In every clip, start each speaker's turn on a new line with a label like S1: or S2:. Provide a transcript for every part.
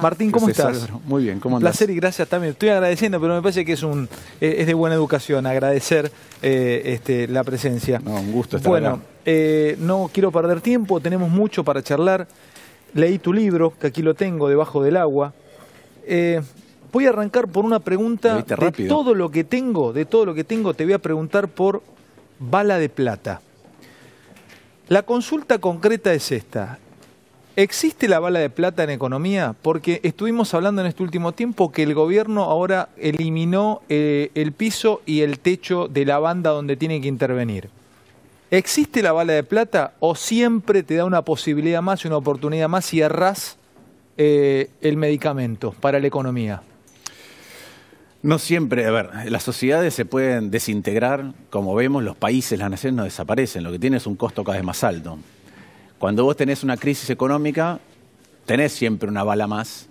S1: Martín, ¿cómo estás?
S2: Muy bien, ¿cómo
S1: Un
S2: andás?
S1: placer y gracias también. Estoy agradeciendo, pero me parece que es de buena educación agradecer la presencia.
S2: No, un gusto estar acá.
S1: No quiero perder tiempo, tenemos mucho para charlar. Leí tu libro, que aquí lo tengo, Debajo del agua. Voy a arrancar por una pregunta. De todo lo que tengo, te voy a preguntar por bala de plata. La consulta concreta es esta. ¿Existe la bala de plata en economía? Porque estuvimos hablando en este último tiempo que el gobierno ahora eliminó el piso y el techo de la banda donde tiene que intervenir. ¿Existe la bala de plata o siempre te da una posibilidad más y una oportunidad más si errás el medicamento para la economía?
S2: No siempre. A ver, las sociedades se pueden desintegrar. Como vemos, los países, las naciones no desaparecen. Lo que tiene es un costo cada vez más alto. Cuando vos tenés una crisis económica, tenés siempre una bala más,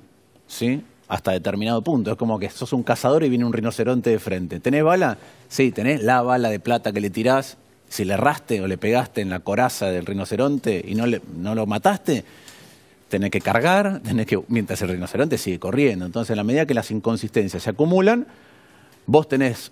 S2: ¿sí? Hasta determinado punto. Es como que sos un cazador y viene un rinoceronte de frente. ¿Tenés bala? Sí, tenés la bala de plata que le tirás. Si le erraste o le pegaste en la coraza del rinoceronte y no lo mataste, tenés que cargar, mientras el rinoceronte sigue corriendo. Entonces, en la medida que las inconsistencias se acumulan, vos tenés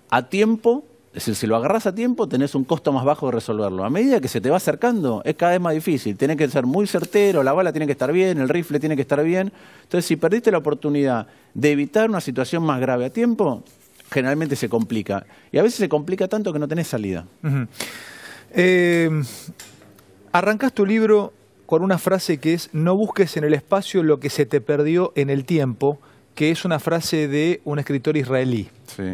S2: a tiempo. Es decir, si lo agarrás a tiempo, tenés un costo más bajo de resolverlo. A medida que se te va acercando, es cada vez más difícil. Tenés que ser muy certero, la bala tiene que estar bien, el rifle tiene que estar bien. Entonces, si perdiste la oportunidad de evitar una situación más grave a tiempo, generalmente se complica. Y a veces se complica tanto que no tenés salida.
S1: Arrancás tu libro con una frase que es: no busques en el espacio lo que se te perdió en el tiempo, que es una frase de un escritor israelí.
S2: Sí.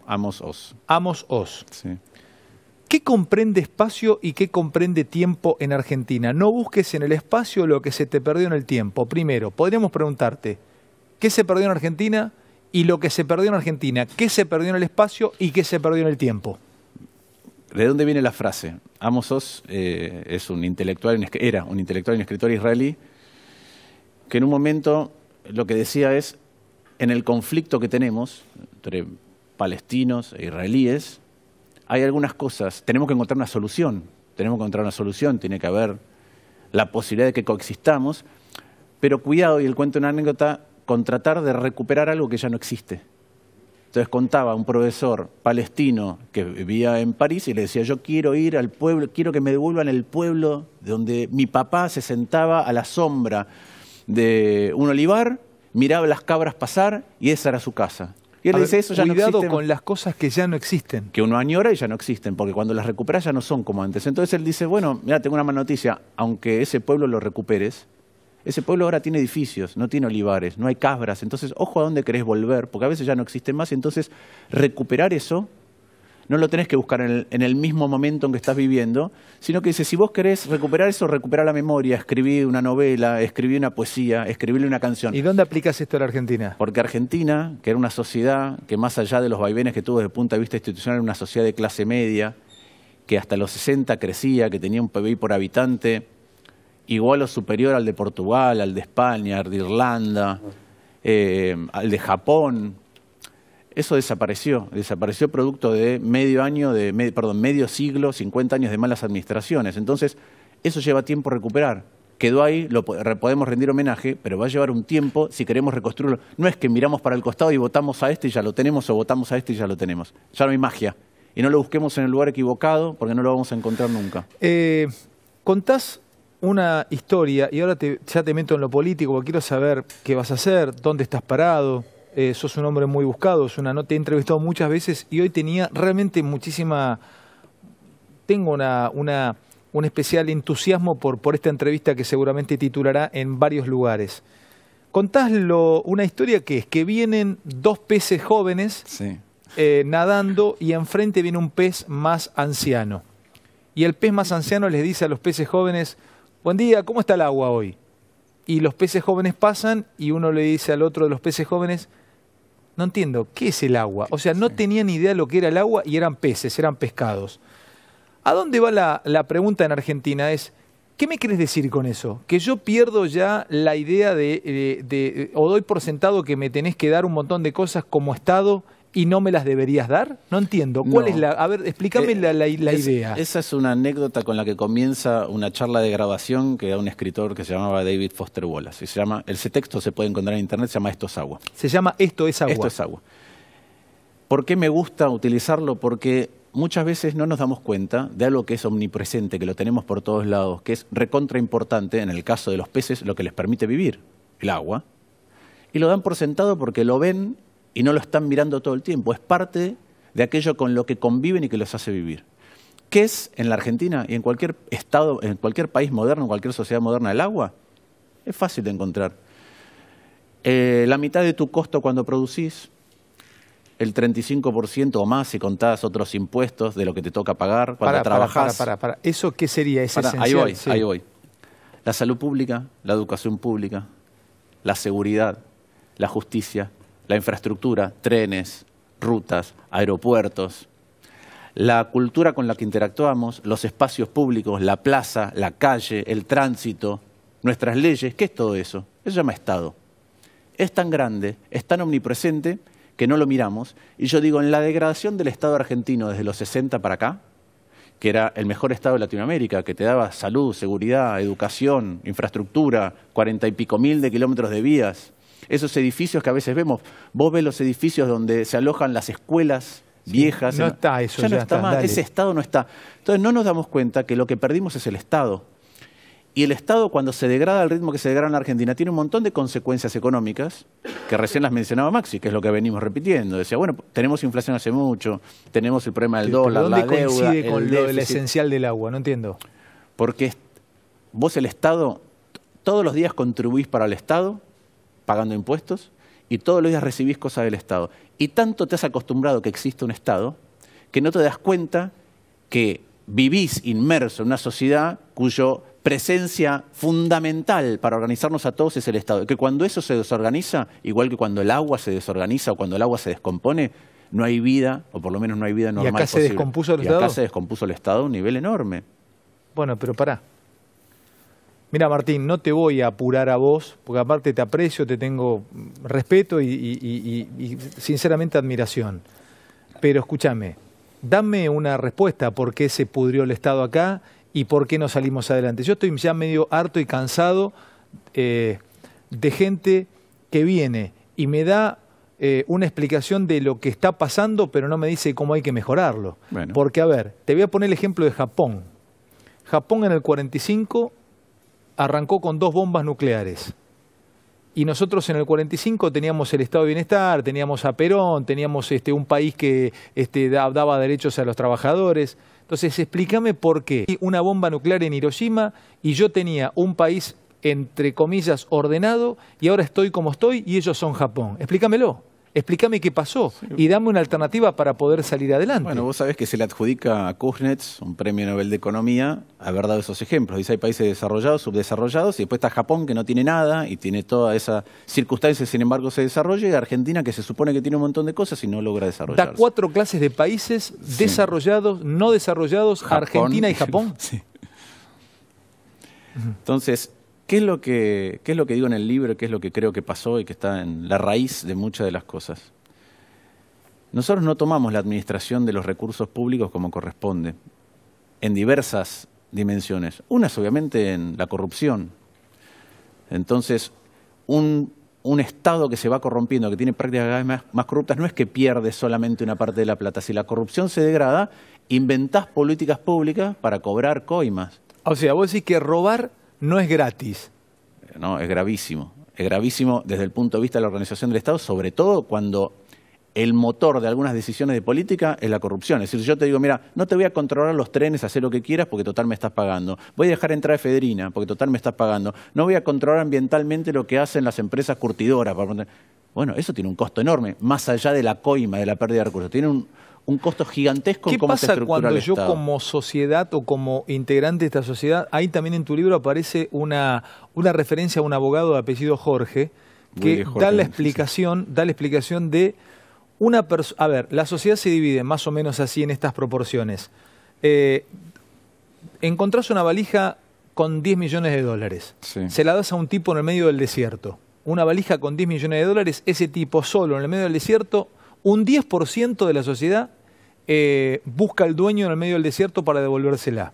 S2: Amos Oz.
S1: Amos Oz.
S2: Sí.
S1: ¿Qué comprende espacio y qué comprende tiempo en Argentina? No busques en el espacio lo que se te perdió en el tiempo. Primero, podríamos preguntarte, ¿qué se perdió en Argentina? Y lo que se perdió en Argentina, ¿qué se perdió en el espacio y qué se perdió en el tiempo?
S2: ¿De dónde viene la frase? Amos Oz es un intelectual, era un intelectual y un escritor israelí, que en un momento lo que decía es: en el conflicto que tenemos entre palestinos e israelíes, hay algunas cosas, tenemos que encontrar una solución, tiene que haber la posibilidad de que coexistamos, pero cuidado, y él cuenta una anécdota, con tratar de recuperar algo que ya no existe. Entonces contaba un profesor palestino que vivía en París y le decía: yo quiero ir al pueblo, quiero que me devuelvan el pueblo donde mi papá se sentaba a la sombra de un olivar, miraba las cabras pasar y esa era su casa. Y él le dice: eso ya no existe.
S1: Cuidado con las cosas que ya no existen.
S2: Que uno añora y ya no existen, porque cuando las recuperas ya no son como antes. Entonces él dice: bueno, mira, tengo una mala noticia, aunque ese pueblo lo recuperes, ese pueblo ahora tiene edificios, no tiene olivares, no hay cabras. Entonces, ojo a dónde querés volver, porque a veces ya no existen más. Entonces, recuperar eso no lo tenés que buscar en el mismo momento en que estás viviendo, sino que dice: si vos querés recuperar eso, recuperar la memoria, escribir una novela, escribir una poesía, escribirle una canción.
S1: ¿Y dónde aplicas esto a la Argentina?
S2: Porque Argentina, que era una sociedad que más allá de los vaivenes que tuvo desde el punto de vista institucional, era una sociedad de clase media, que hasta los 60 crecía, que tenía un PBI por habitante igual o superior al de Portugal, al de España, al de Irlanda, al de Japón. Eso desapareció producto de medio siglo, 50 años de malas administraciones. Entonces, eso lleva tiempo recuperar. Quedó ahí, podemos rendir homenaje, pero va a llevar un tiempo si queremos reconstruirlo. No es que miramos para el costado y votamos a este y ya lo tenemos, o votamos a este y ya lo tenemos. Ya no hay magia. Y no lo busquemos en el lugar equivocado, porque no lo vamos a encontrar nunca.
S1: Contás una historia, y ahora ya te meto en lo político, porque quiero saber qué vas a hacer, dónde estás parado. Sos un hombre muy buscado, te he entrevistado muchas veces y hoy tenía realmente tengo un especial entusiasmo por esta entrevista que seguramente titulará en varios lugares. Contás una historia que es que vienen dos peces jóvenes,
S2: sí,
S1: nadando, y enfrente viene un pez más anciano. Y el pez más anciano les dice a los peces jóvenes: buen día, ¿cómo está el agua hoy? Y los peces jóvenes pasan y uno le dice al otro de los peces jóvenes: no entiendo, ¿qué es el agua? O sea, no tenían ni idea de lo que era el agua y eran peces, eran pescados. ¿A dónde va la pregunta en Argentina? Es: ¿qué me querés decir con eso? Que yo pierdo ya la idea o doy por sentado que me tenés que dar un montón de cosas como Estado y no me las deberías dar? No entiendo. ¿Cuál es la...? A ver, explícame la idea.
S2: Esa es una anécdota con la que comienza una charla de grabación que da un escritor que se llamaba David Foster Wallace. Ese texto se puede encontrar en internet, se llama Esto es agua.
S1: Se llama Esto es agua.
S2: Esto es agua. ¿Por qué me gusta utilizarlo? Porque muchas veces no nos damos cuenta de algo que es omnipresente, que lo tenemos por todos lados, que es recontra importante, en el caso de los peces, lo que les permite vivir, el agua. Y lo dan por sentado porque lo ven y no lo están mirando todo el tiempo. Es parte de aquello con lo que conviven y que los hace vivir. ¿Qué es en la Argentina y en cualquier estado, en cualquier país moderno, en cualquier sociedad moderna, el agua? Es fácil de encontrar. La mitad de tu costo cuando producís, el 35% o más si contás otros impuestos de lo que te toca pagar cuando trabajás.
S1: Para. ¿Eso qué sería? ¿Es esencial?
S2: Ahí voy. La salud pública, la educación pública, la seguridad, la justicia, la infraestructura, trenes, rutas, aeropuertos, la cultura con la que interactuamos, los espacios públicos, la plaza, la calle, el tránsito, nuestras leyes. ¿Qué es todo eso? Eso se llama Estado. Es tan grande, es tan omnipresente que no lo miramos. Y yo digo, en la degradación del Estado argentino desde los 60 para acá, que era el mejor Estado de Latinoamérica, que te daba salud, seguridad, educación, infraestructura, 40 y pico mil de kilómetros de vías, esos edificios que a veces vemos, vos ves los edificios donde se alojan las escuelas viejas.
S1: No está eso,
S2: ya no está más, ese Estado no está. Entonces no nos damos cuenta que lo que perdimos es el Estado. Y el Estado, cuando se degrada al ritmo que se degrada en la Argentina, tiene un montón de consecuencias económicas, que recién las mencionaba Maxi, que es lo que venimos repitiendo. Decía, bueno, tenemos inflación hace mucho, tenemos el problema del dólar, la deuda,
S1: ¿dónde coincide con lo del esencial del agua? No entiendo.
S2: Porque vos, el Estado, todos los días contribuís para el Estado, pagando impuestos, y todos los días recibís cosas del Estado. Y tanto te has acostumbrado que existe un Estado, que no te das cuenta que vivís inmerso en una sociedad cuyo presencia fundamental para organizarnos a todos es el Estado. Que cuando eso se desorganiza, igual que cuando el agua se desorganiza o cuando el agua se descompone, no hay vida, o por lo menos no hay vida normal.
S1: ¿Y acá se descompuso el Estado?
S2: Y acá se descompuso el Estado a un nivel enorme.
S1: Bueno, pero pará. Mira, Martín, no te voy a apurar a vos, porque aparte te aprecio, te tengo respeto y sinceramente admiración. Pero escúchame, dame una respuesta por qué se pudrió el Estado acá y por qué no salimos adelante. Yo estoy ya medio harto y cansado de gente que viene y me da una explicación de lo que está pasando, pero no me dice cómo hay que mejorarlo.
S2: Bueno.
S1: Porque, a ver, te voy a poner el ejemplo de Japón. Japón en el 45 arrancó con 2 bombas nucleares. Y nosotros en el 45 teníamos el Estado de Bienestar, teníamos a Perón, teníamos un país que daba derechos a los trabajadores. Entonces, explícame por qué una bomba nuclear en Hiroshima y yo tenía un país, entre comillas, ordenado, y ahora estoy como estoy y ellos son Japón. Explícamelo. Explícame qué pasó y dame una alternativa para poder salir adelante.
S2: Bueno, vos sabés que se le adjudica a Kuznets, un premio Nobel de Economía, haber dado esos ejemplos. Dice, hay países desarrollados, subdesarrollados, y después está Japón, que no tiene nada y tiene todas esas circunstancias, sin embargo se desarrolla, y Argentina, que se supone que tiene un montón de cosas y no logra desarrollarse.
S1: Da 4 clases de países, desarrollados, no desarrollados, Japón, Argentina y Japón.
S2: Sí. Entonces, ¿qué es lo que digo en el libro? ¿Qué es lo que creo que pasó y que está en la raíz de muchas de las cosas? Nosotros no tomamos la administración de los recursos públicos como corresponde, en diversas dimensiones. Una es obviamente en la corrupción. Entonces, un Estado que se va corrompiendo, que tiene prácticas cada vez más corruptas, no es que pierde solamente una parte de la plata. Si la corrupción se degrada, inventás políticas públicas para cobrar coimas.
S1: O sea, vos decís que robar no es gratis.
S2: No, es gravísimo. Es gravísimo desde el punto de vista de la organización del Estado, sobre todo cuando el motor de algunas decisiones de política es la corrupción. Es decir, yo te digo, mira, no te voy a controlar los trenes, hacer lo que quieras porque total me estás pagando. Voy a dejar entrar a Efedrina porque total me estás pagando. No voy a controlar ambientalmente lo que hacen las empresas curtidoras. Bueno, eso tiene un costo enorme, más allá de la coima, de la pérdida de recursos. Tiene un costo gigantesco en cómo se estructura el Estado.
S1: ¿Qué pasa cuando yo como sociedad o como integrante de esta sociedad, ahí también en tu libro aparece una referencia a un abogado de apellido Jorge, que da la explicación de una persona. A ver, la sociedad se divide más o menos así en estas proporciones. Encontrás una valija con 10 millones de dólares.
S2: Sí.
S1: Se la das a un tipo en el medio del desierto. Una valija con 10 millones de dólares, ese tipo solo en el medio del desierto Un 10% de la sociedad busca al dueño en el medio del desierto para devolvérsela.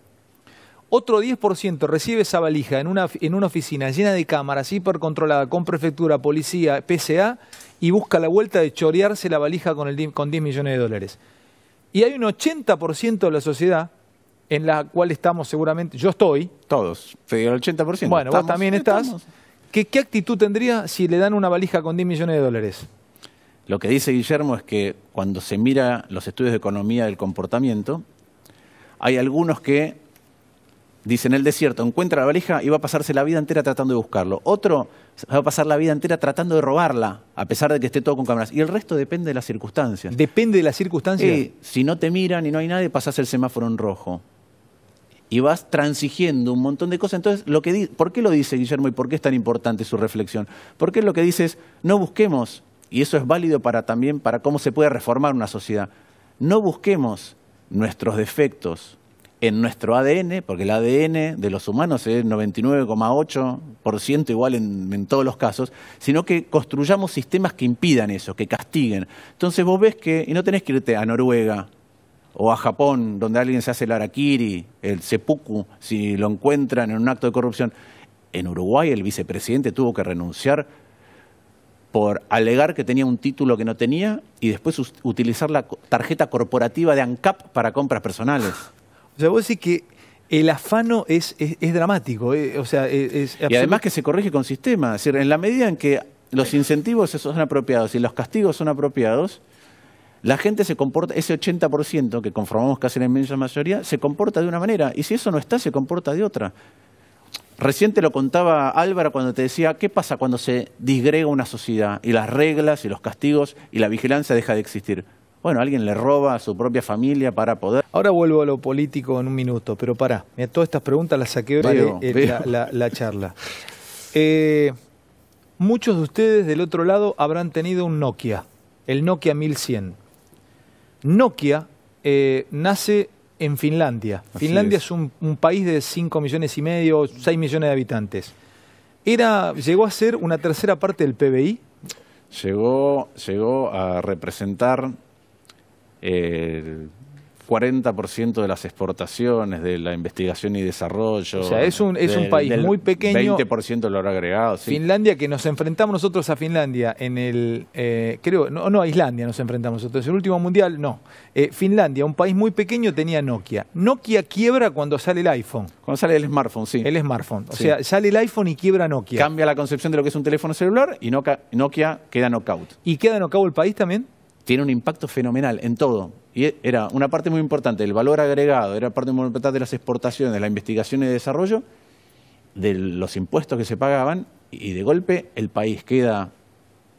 S1: Otro 10% recibe esa valija en una oficina llena de cámaras, hipercontrolada, con prefectura, policía, PSA, y busca la vuelta de chorearse la valija con 10 millones de dólares. Y hay un 80% de la sociedad en la cual estamos seguramente, yo estoy.
S2: Todos, el 80%.
S1: Bueno, vos también estás. ¿Qué actitud tendría si le dan una valija con 10 millones de dólares?
S2: Lo que dice Guillermo es que cuando se mira los estudios de economía del comportamiento, hay algunos que dicen el desierto, encuentra la valija y va a pasarse la vida entera tratando de buscarlo. Otro va a pasar la vida entera tratando de robarla, a pesar de que esté todo con cámaras. Y el resto depende de las circunstancias.
S1: ¿Depende de las circunstancias?
S2: Si no te miran y no hay nadie, pasás el semáforo en rojo. Y vas transigiendo un montón de cosas. Entonces, ¿por qué lo dice Guillermo y por qué es tan importante su reflexión? Porque lo que dice es, no busquemos, y eso es válido también para cómo se puede reformar una sociedad, no busquemos nuestros defectos en nuestro ADN, porque el ADN de los humanos es 99,8% igual en todos los casos, sino que construyamos sistemas que impidan eso, que castiguen. Entonces vos ves que, y no tenés que irte a Noruega o a Japón, donde alguien se hace el harakiri, el seppuku, si lo encuentran en un acto de corrupción. En Uruguay el vicepresidente tuvo que renunciar por alegar que tenía un título que no tenía y después utilizar la tarjeta corporativa de ANCAP para compras personales.
S1: O sea, vos decís que el afano es dramático. O sea,
S2: y además que se corrige con sistema. Es decir, en la medida en que los incentivos son apropiados y los castigos son apropiados, la gente se comporta, ese 80% que conformamos casi la inmensa mayoría, se comporta de una manera. Y si eso no está, se comporta de otra. Recién te lo contaba Álvaro cuando te decía, ¿qué pasa cuando se disgrega una sociedad y las reglas y los castigos y la vigilancia deja de existir? Bueno, alguien le roba a su propia familia para poder...
S1: Ahora vuelvo a lo político en un minuto, pero pará. Mira, todas estas preguntas las saqué la charla. Muchos de ustedes del otro lado habrán tenido un Nokia, el Nokia 1100. Nokia nace en Finlandia. Finlandia es un país de 5,5 millones, 6 millones de habitantes. ¿Llegó a ser una tercera parte del PBI?
S2: Llegó a representar el 40% de las exportaciones, de la investigación y desarrollo.
S1: O sea, es un país muy pequeño.
S2: 20% de lo agregado, sí.
S1: Finlandia, que nos enfrentamos nosotros a Finlandia en el... a Islandia nos enfrentamos nosotros. En el último mundial, no. Finlandia, un país muy pequeño, tenía Nokia. Nokia quiebra cuando sale el iPhone.
S2: Cuando sale el smartphone, sí.
S1: El smartphone. O sea, sale el iPhone y quiebra Nokia.
S2: Cambia la concepción de lo que es un teléfono celular y Nokia queda knockout.
S1: ¿Y queda knockout el país también?
S2: Tiene un impacto fenomenal en todo. Y era una parte muy importante del valor agregado, era parte muy importante de las exportaciones, de la investigación y desarrollo, de los impuestos que se pagaban, y de golpe el país queda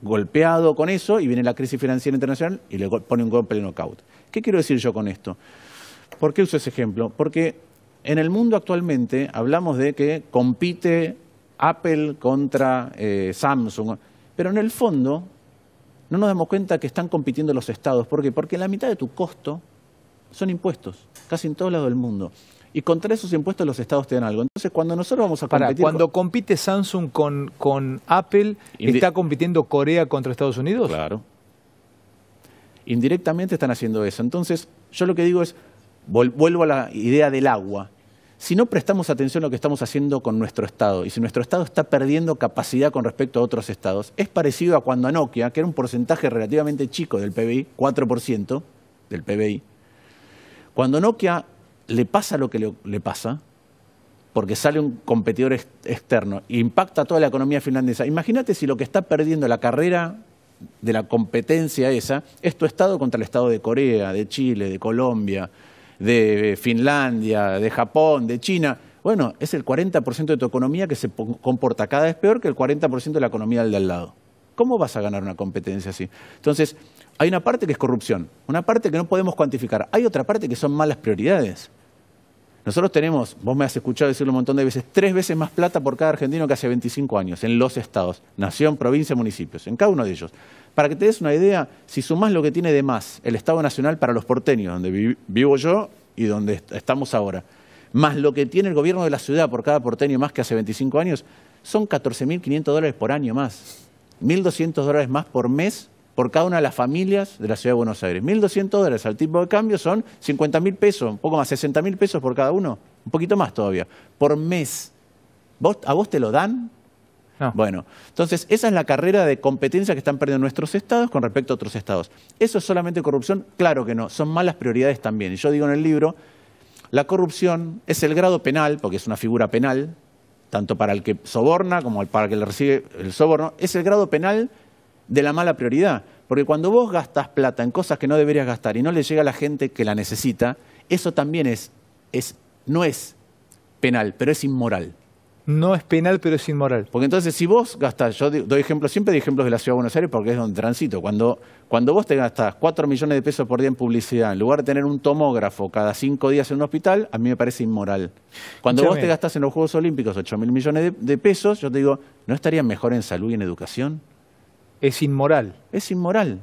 S2: golpeado con eso y viene la crisis financiera internacional y le pone un golpe de knockout. ¿Qué quiero decir yo con esto? ¿Por qué uso ese ejemplo? Porque en el mundo actualmente hablamos de que compite Apple contra Samsung, pero en el fondo no nos damos cuenta que están compitiendo los estados. ¿Por qué? Porque la mitad de tu costo son impuestos, casi en todos lados del mundo. Y contra esos impuestos los estados te dan algo. Entonces, cuando nosotros vamos a competir...
S1: Cuando compite Samsung con Apple, ¿está compitiendo Corea contra Estados Unidos?
S2: Claro. Indirectamente están haciendo eso. Entonces, yo lo que digo es, vuelvo a la idea del agua. Si no prestamos atención a lo que estamos haciendo con nuestro Estado, y si nuestro Estado está perdiendo capacidad con respecto a otros Estados, es parecido a cuando a Nokia, que era un porcentaje relativamente chico del PBI, 4% del PBI, cuando Nokia le pasa lo que le pasa, porque sale un competidor externo e impacta a toda la economía finlandesa, imagínate si lo que está perdiendo la carrera de la competencia esa es tu Estado contra el Estado de Corea, de Chile, de Colombia, de Finlandia, de Japón, de China. Bueno, es el 40% de tu economía que se comporta cada vez peor que el 40% de la economía del de al lado. ¿Cómo vas a ganar una competencia así? Entonces, hay una parte que es corrupción, una parte que no podemos cuantificar. Hay otra parte que son malas prioridades. Nosotros tenemos, vos me has escuchado decirlo un montón de veces, 3 veces más plata por cada argentino que hace 25 años en los estados, nación, provincia, municipios, en cada uno de ellos. Para que te des una idea, si sumás lo que tiene de más el Estado Nacional para los porteños, donde vivo yo y donde estamos ahora, más lo que tiene el gobierno de la ciudad por cada porteño más que hace 25 años, son $14.500 por año más. $1.200 más por mes por cada una de las familias de la Ciudad de Buenos Aires. $1.200 al tipo de cambio son 50.000 pesos, un poco más, 60.000 pesos por cada uno, un poquito más todavía, por mes. ¿A vos te lo dan?
S1: No.
S2: Bueno, entonces esa es la carrera de competencia que están perdiendo nuestros estados con respecto a otros estados. ¿Eso es solamente corrupción? Claro que no, son malas prioridades también. Y yo digo en el libro, la corrupción es el grado penal, porque es una figura penal, tanto para el que soborna como para el que le recibe el soborno, es el grado penal de la mala prioridad. Porque cuando vos gastás plata en cosas que no deberías gastar y no le llega a la gente que la necesita, eso también no es penal, pero es inmoral.
S1: No es penal, pero es inmoral.
S2: Porque entonces si vos gastás, yo doy ejemplos, siempre doy ejemplos de la Ciudad de Buenos Aires porque es donde transito. Cuando vos te gastás 4 millones de pesos por día en publicidad, en lugar de tener un tomógrafo cada 5 días en un hospital, a mí me parece inmoral. Cuando vos te gastás en los Juegos Olímpicos 8.000 millones de pesos, yo te digo, ¿no estarían mejor en salud y en educación?
S1: Es inmoral.
S2: Es inmoral.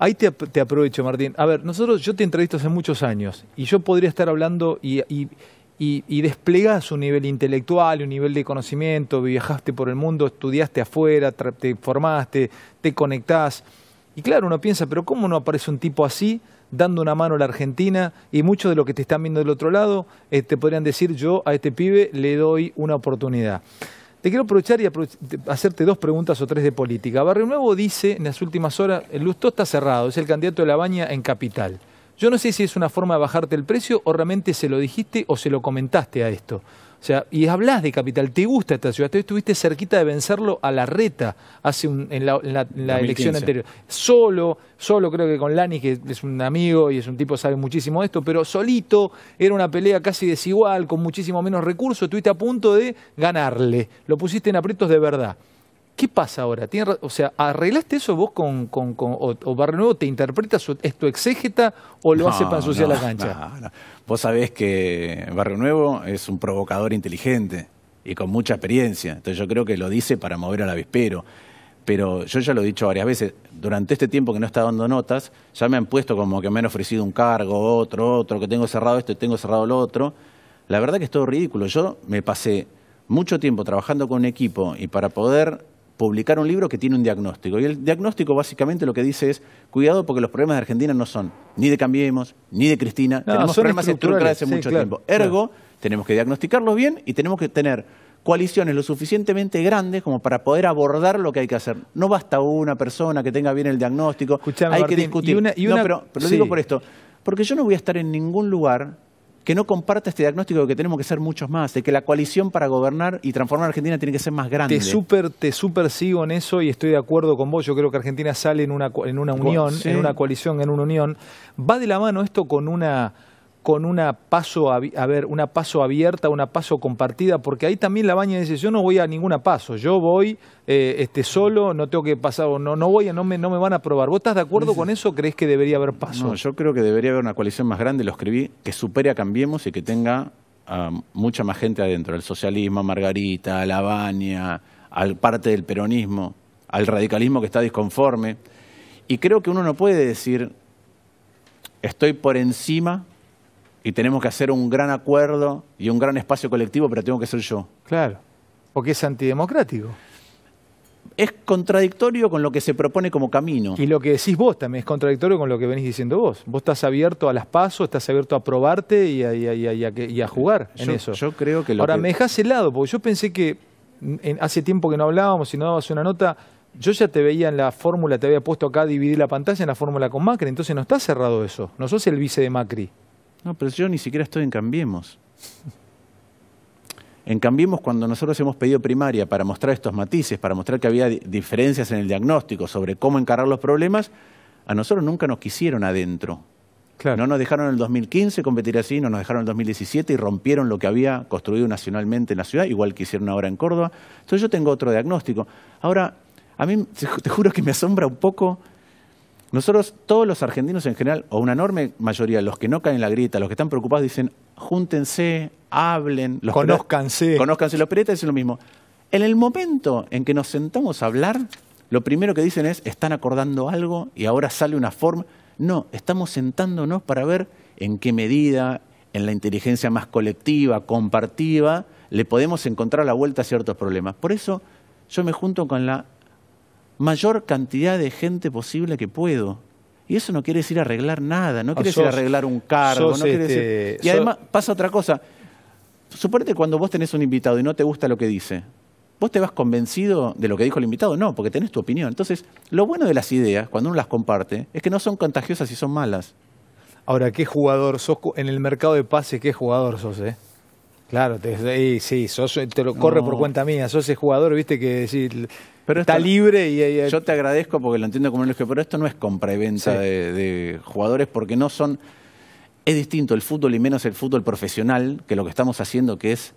S1: Ahí te aprovecho, Martín. A ver, yo te entrevisto hace muchos años y yo podría estar hablando y desplegás un nivel intelectual, un nivel de conocimiento, viajaste por el mundo, estudiaste afuera, te formaste, te conectás. Y claro, uno piensa, pero ¿cómo no aparece un tipo así dando una mano a la Argentina? Y muchos de los que te están viendo del otro lado te podrían decir, yo a este pibe le doy una oportunidad. Te quiero aprovechar y hacerte 2 preguntas o 3 de política. Barrio Nuevo dice en las últimas horas, el Lustó está cerrado, es el candidato de La Baña en Capital. Yo no sé si es una forma de bajarte el precio o realmente se lo dijiste o se lo comentaste a esto. O sea, y hablas de Capital, te gusta esta ciudad, estuviste cerquita de vencerlo a Larreta en la elección anterior. Solo creo que con Lani, que es un amigo y es un tipo que sabe muchísimo de esto, pero solito, era una pelea casi desigual, con muchísimo menos recursos, estuviste a punto de ganarle, lo pusiste en aprietos de verdad. ¿Qué pasa ahora? O sea, ¿arreglaste eso vos o Barrio Nuevo te interpretas, es tu exégeta o lo hace para ensuciar la cancha?
S2: No. Vos sabés que Barrio Nuevo es un provocador inteligente y con mucha experiencia. Entonces yo creo que lo dice para mover al avispero. Pero yo ya lo he dicho varias veces, durante este tiempo que no está dando notas, ya me han puesto como que me han ofrecido un cargo, otro, que tengo cerrado esto y tengo cerrado lo otro. La verdad que es todo ridículo. Yo me pasé mucho tiempo trabajando con un equipo y para poder publicar un libro que tiene un diagnóstico. Y el diagnóstico básicamente lo que dice es, cuidado porque los problemas de Argentina no son ni de Cambiemos, ni de Cristina, tenemos problemas estructurales hace mucho tiempo. Ergo, tenemos que diagnosticarlos bien y tenemos que tener coaliciones lo suficientemente grandes como para poder abordar lo que hay que hacer. No basta una persona que tenga bien el diagnóstico,
S1: escuchame,
S2: hay
S1: Martín,
S2: que discutir. Pero lo digo por esto, porque yo no voy a estar en ningún lugar que no comparta este diagnóstico de que tenemos que ser muchos más, de que la coalición para gobernar y transformar a Argentina tiene que ser más grande.
S1: Te súper sigo en eso y estoy de acuerdo con vos. Yo creo que Argentina sale en una unión, en una coalición, en una unión. Va de la mano esto con una paso abierta, una paso compartida, porque ahí también La Baña dice, yo no voy a ninguna paso, yo voy solo, no tengo que pasar, no me van a aprobar. ¿Vos estás de acuerdo con eso o creés que debería haber paso?
S2: No, yo creo que debería haber una coalición más grande, lo escribí, que supere a Cambiemos y que tenga mucha más gente adentro, el socialismo, Margarita, La Baña, al parte del peronismo, al radicalismo que está disconforme. Y creo que uno no puede decir, estoy por encima y tenemos que hacer un gran acuerdo y un gran espacio colectivo, pero tengo que ser yo.
S1: Claro, porque es antidemocrático.
S2: Es contradictorio con lo que se propone como camino.
S1: Y lo que decís vos también es contradictorio con lo que venís diciendo vos. Vos estás abierto a las pasos, estás abierto a probarte y a jugar en eso.
S2: Yo creo que
S1: Ahora, me dejás helado, porque yo pensé que hace tiempo que no hablábamos y no dabas una nota, yo ya te veía en la fórmula, te había puesto acá a dividir la pantalla en la fórmula con Macri, entonces no está cerrado eso, no sos el vice de Macri.
S2: No, pero yo ni siquiera estoy en Cambiemos. En Cambiemos, cuando nosotros hemos pedido primaria para mostrar estos matices, para mostrar que había diferencias en el diagnóstico sobre cómo encarar los problemas, a nosotros nunca nos quisieron adentro. Claro. No nos dejaron en el 2015 competir así, no nos dejaron en el 2017 y rompieron lo que había construido nacionalmente en la ciudad, igual que hicieron ahora en Córdoba. Entonces yo tengo otro diagnóstico. Ahora, a mí te juro que me asombra un poco. Nosotros, todos los argentinos en general, o una enorme mayoría, los que no caen en la grieta, los que están preocupados, dicen, júntense, hablen.
S1: Conózcanse.
S2: Conózcanse. Los periodistas dicen lo mismo. En el momento en que nos sentamos a hablar, lo primero que dicen es, están acordando algo y ahora sale una forma. No, estamos sentándonos para ver en qué medida, en la inteligencia más colectiva, compartida, le podemos encontrar la vuelta a ciertos problemas. Por eso yo me junto con la mayor cantidad de gente posible que puedo. Y eso no quiere decir arreglar nada, no quiere decir arreglar un cargo. No quiere decir... Y además pasa otra cosa. Suponete cuando vos tenés un invitado y no te gusta lo que dice, ¿vos te vas convencido de lo que dijo el invitado? No, porque tenés tu opinión. Entonces, lo bueno de las ideas, cuando uno las comparte, es que no son contagiosas y son malas.
S1: Ahora, ¿qué jugador sos en el mercado de pases? ¿Qué jugador sos, Claro, sí, te lo corre por cuenta mía. Sos ese jugador, viste, que pero está libre y...
S2: Yo te agradezco porque lo entiendo como un eje, pero esto no es compra y venta de jugadores porque no son... Es distinto el fútbol y menos el fútbol profesional que lo que estamos haciendo, que es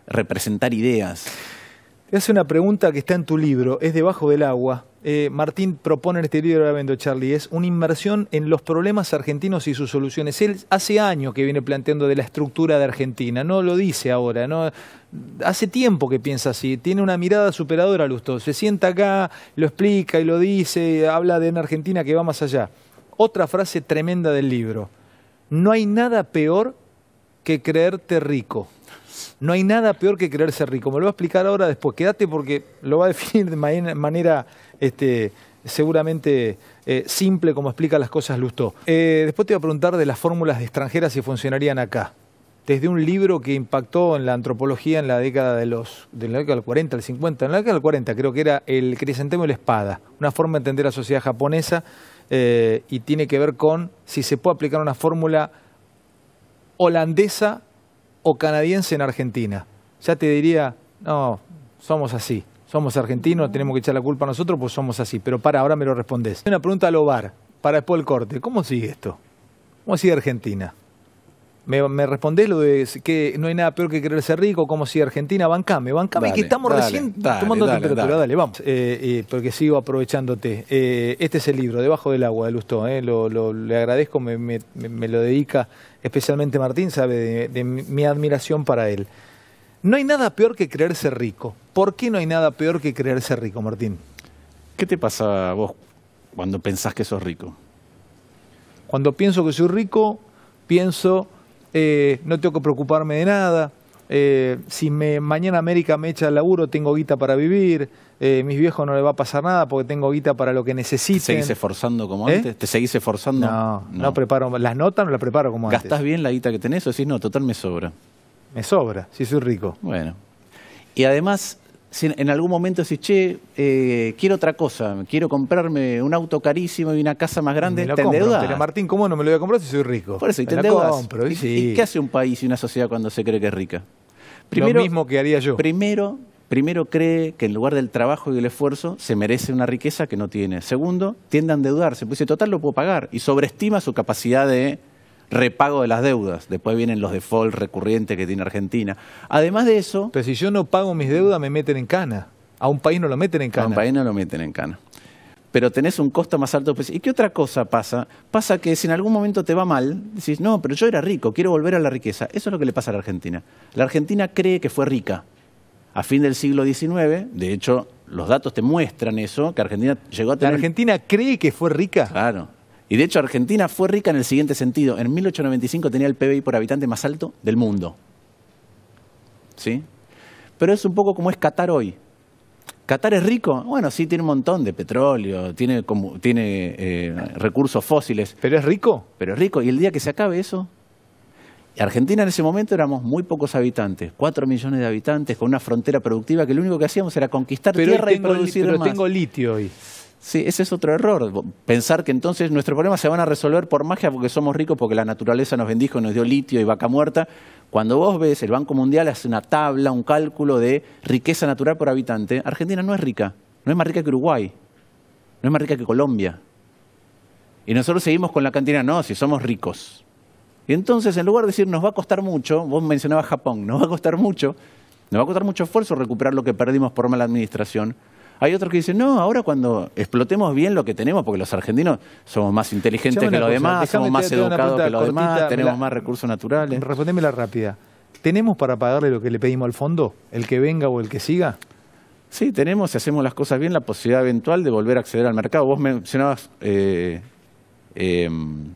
S2: representar ideas.
S1: Te hace una pregunta que está en tu libro, es Debajo del agua. Martín propone en este libro, vendo Charlie, es una inmersión en los problemas argentinos y sus soluciones. Él hace años que viene planteando de la estructura de Argentina, no lo dice ahora, no, hace tiempo que piensa así, tiene una mirada superadora, Lustó. Se sienta acá, lo explica y lo dice, habla de una Argentina que va más allá. Otra frase tremenda del libro: no hay nada peor que creerte rico. No hay nada peor que creerse rico. Me lo voy a explicar ahora después. Quédate porque lo va a definir de manera seguramente simple, como explica las cosas Lustó. Después te voy a preguntar de las fórmulas de extranjeras si funcionarían acá. Desde un libro que impactó en la antropología en la década de la década del 40, del 50, en la década del 40 creo que era El crisantemo y la espada. Una forma de entender la sociedad japonesa y tiene que ver con si se puede aplicar una fórmula holandesa o canadiense en Argentina. Ya te diría, no, somos así, somos argentinos, tenemos que echar la culpa a nosotros, pues somos así. Pero ahora me lo respondés. Una pregunta al Ovar, para después el corte. ¿Cómo sigue esto? ¿Cómo sigue Argentina? ¿Me respondés lo de que no hay nada peor que quererse rico? ¿Cómo sigue Argentina? Bancame, dale, que estamos recién tomando temperatura. Dale, vamos. Porque sigo aprovechándote. Este es el libro, Debajo del agua, de Lustó. Le agradezco, me lo dedica especialmente Martín, sabe de mi admiración para él. No hay nada peor que creerse rico. ¿Por qué no hay nada peor que creerse rico, Martín?
S2: ¿Qué te pasa a vos cuando pensás que sos rico?
S1: Cuando pienso que soy rico, pienso... no tengo que preocuparme de nada. Si mañana América me echa el laburo, tengo guita para vivir. Mis viejos no les va a pasar nada porque tengo guita para lo que necesiten.
S2: ¿Te seguís esforzando como antes? ¿Te seguís esforzando?
S1: No preparo. Las notas no las preparo como antes.
S2: ¿Gastás bien la guita que tenés o decís, no, total me sobra?
S1: Me sobra, si soy rico.
S2: Bueno. Y además, si en algún momento decís, che, quiero otra cosa, quiero comprarme un auto carísimo y una casa más grande, te endeudás.
S1: Pero Martín, ¿cómo no me lo voy a comprar si soy rico?
S2: Por eso, y te endeudás. ¿Y qué hace un país y una sociedad cuando se cree que es rica? Primero,
S1: lo mismo que haría yo.
S2: Primero cree que en lugar del trabajo y del esfuerzo se merece una riqueza que no tiene. Segundo, tiende a endeudarse, pues dice, total lo puedo pagar, y sobreestima su capacidad de repago de las deudas. Después vienen los default recurrentes que tiene Argentina. Además de eso...
S1: Pero si yo no pago mis deudas, me meten en cana. A un país no lo meten en cana.
S2: A un país no lo meten en cana. Pero tenés un costo más alto. ¿Y qué otra cosa pasa? Pasa que si en algún momento te va mal, decís, no, pero yo era rico, quiero volver a la riqueza. Eso es lo que le pasa a la Argentina. La Argentina cree que fue rica. A fin del siglo XIX, de hecho, los datos te muestran eso, que Argentina llegó a tener...
S1: ¿La Argentina cree que fue rica?
S2: Claro. Y de hecho Argentina fue rica en el siguiente sentido. En 1895 tenía el PBI por habitante más alto del mundo. ¿Sí? Pero es un poco como es Qatar hoy. ¿Qatar es rico? Bueno, sí, tiene un montón de petróleo, tiene recursos fósiles.
S1: ¿Pero es rico?
S2: Pero es rico. Y el día que se acabe eso... Argentina en ese momento éramos muy pocos habitantes, 4 millones de habitantes, con una frontera productiva que lo único que hacíamos era conquistar tierra y producir más.
S1: Pero tengo litio hoy.
S2: Sí, ese es otro error. Pensar que entonces nuestros problemas se van a resolver por magia porque somos ricos, porque la naturaleza nos bendijo y nos dio litio y vaca muerta. Cuando vos ves, el Banco Mundial hace una tabla, un cálculo de riqueza natural por habitante. Argentina no es rica. No es más rica que Uruguay. No es más rica que Colombia. Y nosotros seguimos con la cantina, no, si somos ricos. Y entonces, en lugar de decir nos va a costar mucho, vos mencionabas Japón, nos va a costar mucho esfuerzo recuperar lo que perdimos por mala administración. Hay otros que dicen, no, ahora cuando explotemos bien lo que tenemos, porque los argentinos somos más inteligentes que los demás, somos más educados que los demás, tenemos más recursos naturales.
S1: Respondémela rápida. ¿Tenemos para pagarle lo que le pedimos al fondo? ¿El que venga o el que siga?
S2: Sí, tenemos, si hacemos las cosas bien, la posibilidad eventual de volver a acceder al mercado. Vos mencionabas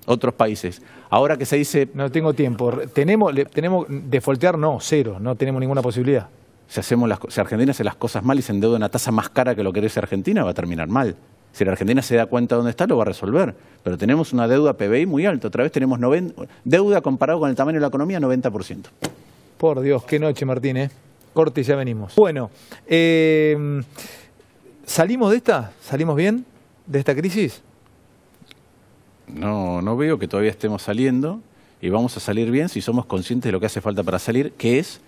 S2: otros países. Ahora que se dice...
S1: No tengo tiempo. ¿Tenemos defaultear? No, cero. No tenemos ninguna posibilidad.
S2: Si Argentina hace las cosas mal y se endeuda una tasa más cara que lo que es Argentina, va a terminar mal. Si la Argentina se da cuenta de dónde está, lo va a resolver. Pero tenemos una deuda PBI muy alta. Otra vez tenemos deuda comparado con el tamaño de la economía, 90%.
S1: Por Dios, qué noche, Martín, ¿eh? Corte y ya venimos. Bueno, ¿salimos de esta? ¿Salimos bien de esta crisis?
S2: No veo que todavía estemos saliendo y vamos a salir bien si somos conscientes de lo que hace falta para salir, que es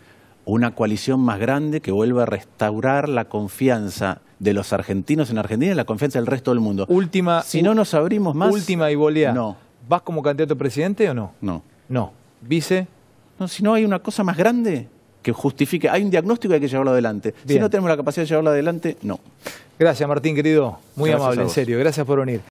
S2: una coalición más grande que vuelva a restaurar la confianza de los argentinos en Argentina y la confianza del resto del mundo. Si no nos abrimos más...
S1: Última y volea.
S2: No.
S1: ¿Vas como candidato a presidente o no?
S2: No.
S1: No. ¿Vice?
S2: No, si no hay una cosa más grande que justifique. Hay un diagnóstico y hay que llevarlo adelante. Bien. Si no tenemos la capacidad de llevarlo adelante, no.
S1: Gracias, Martín, querido. Muy amable, en serio. Gracias por venir.